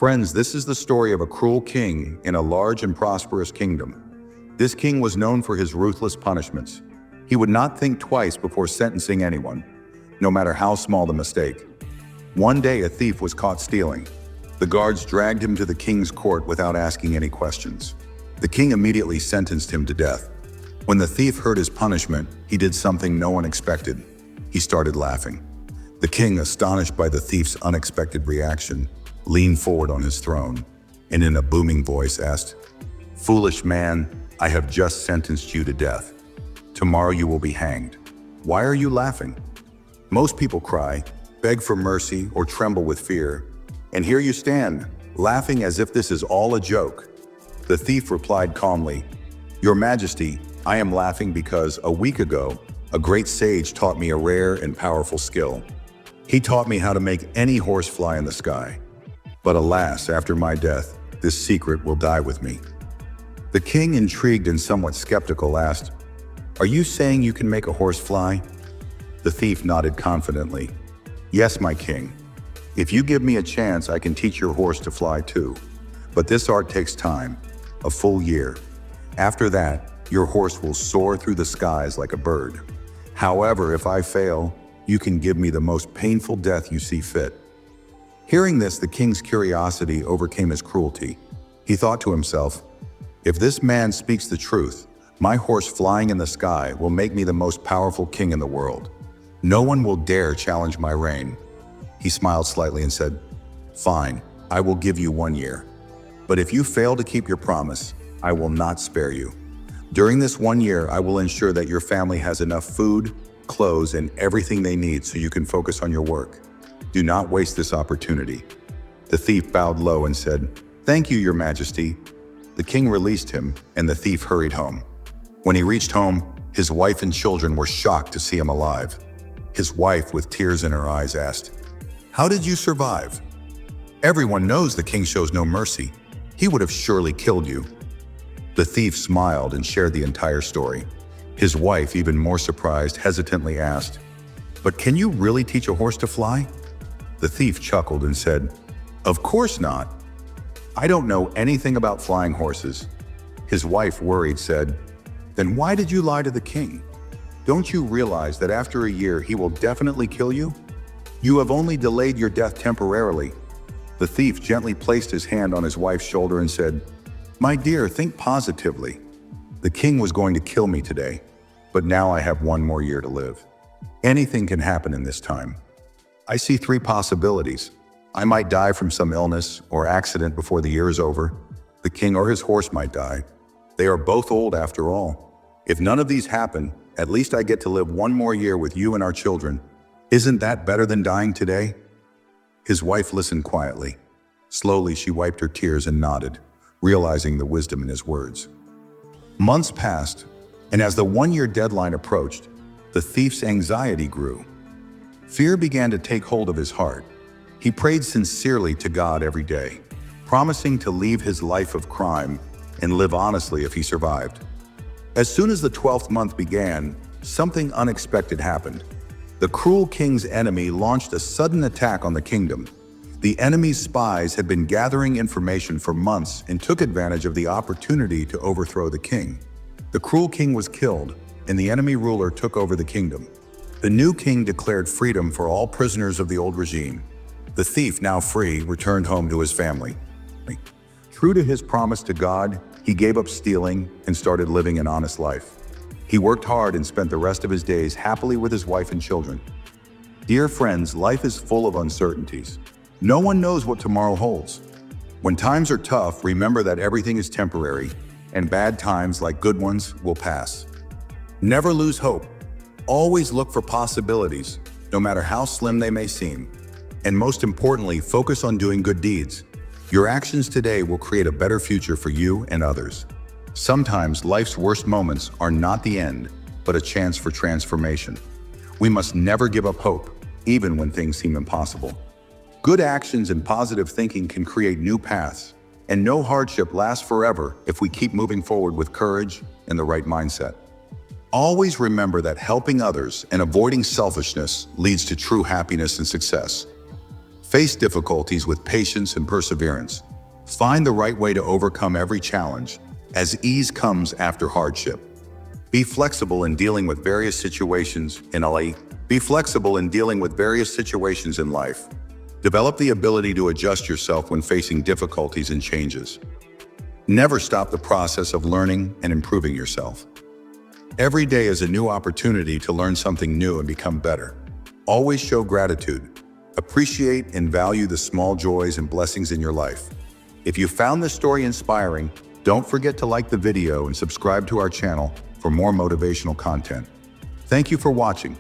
Friends, this is the story of a cruel king in a large and prosperous kingdom. This king was known for his ruthless punishments. He would not think twice before sentencing anyone, no matter how small the mistake. One day, a thief was caught stealing. The guards dragged him to the king's court without asking any questions. The king immediately sentenced him to death. When the thief heard his punishment, he did something no one expected. He started laughing. The king, astonished by the thief's unexpected reaction, leaned forward on his throne and in a booming voice asked, "Foolish man, I have just sentenced you to death. Tomorrow you will be hanged. Why are you laughing?" Most people cry, beg for mercy, or tremble with fear. And here you stand, laughing as if this is all a joke. The thief replied calmly, "Your Majesty, I am laughing because a week ago, a great sage taught me a rare and powerful skill. He taught me how to make any horse fly in the sky. But alas, after my death, this secret will die with me." The king, intrigued and somewhat skeptical, asked, "Are you saying you can make a horse fly?" The thief nodded confidently. "Yes, my king. If you give me a chance, I can teach your horse to fly too. But this art takes time, a full year. After that, your horse will soar through the skies like a bird. However, if I fail, you can give me the most painful death you see fit." Hearing this, the king's curiosity overcame his cruelty. He thought to himself, "If this man speaks the truth, my horse flying in the sky will make me the most powerful king in the world. No one will dare challenge my reign." He smiled slightly and said, "Fine, I will give you 1 year. But if you fail to keep your promise, I will not spare you. During this 1 year, I will ensure that your family has enough food, clothes, and everything they need so you can focus on your work. Do not waste this opportunity." The thief bowed low and said, "Thank you, Your Majesty." The king released him, and the thief hurried home. When he reached home, his wife and children were shocked to see him alive. His wife, with tears in her eyes, asked, "How did you survive? Everyone knows the king shows no mercy. He would have surely killed you." The thief smiled and shared the entire story. His wife, even more surprised, hesitantly asked, "But can you really teach a horse to fly?" The thief chuckled and said, "Of course not. I don't know anything about flying horses." His wife, worried, said, "Then why did you lie to the king? Don't you realize that after a year he will definitely kill you? You have only delayed your death temporarily." The thief gently placed his hand on his wife's shoulder and said, "My dear, think positively. The king was going to kill me today, but now I have 1 more year to live. Anything can happen in this time. I see 3 possibilities. I might die from some illness or accident before the year is over. The king or his horse might die. They are both old after all. If none of these happen, at least I get to live 1 more year with you and our children. Isn't that better than dying today?" His wife listened quietly. Slowly, she wiped her tears and nodded, realizing the wisdom in his words. Months passed, and as the 1-year deadline approached, the thief's anxiety grew. Fear began to take hold of his heart. He prayed sincerely to God every day, promising to leave his life of crime and live honestly if he survived. As soon as the 12th month began, something unexpected happened. The cruel king's enemy launched a sudden attack on the kingdom. The enemy's spies had been gathering information for months and took advantage of the opportunity to overthrow the king. The cruel king was killed, and the enemy ruler took over the kingdom. The new king declared freedom for all prisoners of the old regime. The thief, now free, returned home to his family. True to his promise to God, he gave up stealing and started living an honest life. He worked hard and spent the rest of his days happily with his wife and children. Dear friends, life is full of uncertainties. No one knows what tomorrow holds. When times are tough, remember that everything is temporary, and bad times, like good ones, will pass. Never lose hope. Always look for possibilities, no matter how slim they may seem. And most importantly, focus on doing good deeds. Your actions today will create a better future for you and others. Sometimes life's worst moments are not the end, but a chance for transformation. We must never give up hope, even when things seem impossible. Good actions and positive thinking can create new paths, and no hardship lasts forever if we keep moving forward with courage and the right mindset. Always remember that helping others and avoiding selfishness leads to true happiness and success. Face difficulties with patience and perseverance. Find the right way to overcome every challenge, as ease comes after hardship. Be flexible in dealing with various situations in life. Be flexible in dealing with various situations in life. Develop the ability to adjust yourself when facing difficulties and changes. Never stop the process of learning and improving yourself. Every day is a new opportunity to learn something new and become better. Always show gratitude. Appreciate and value the small joys and blessings in your life. If you found this story inspiring, don't forget to like the video and subscribe to our channel for more motivational content. Thank you for watching.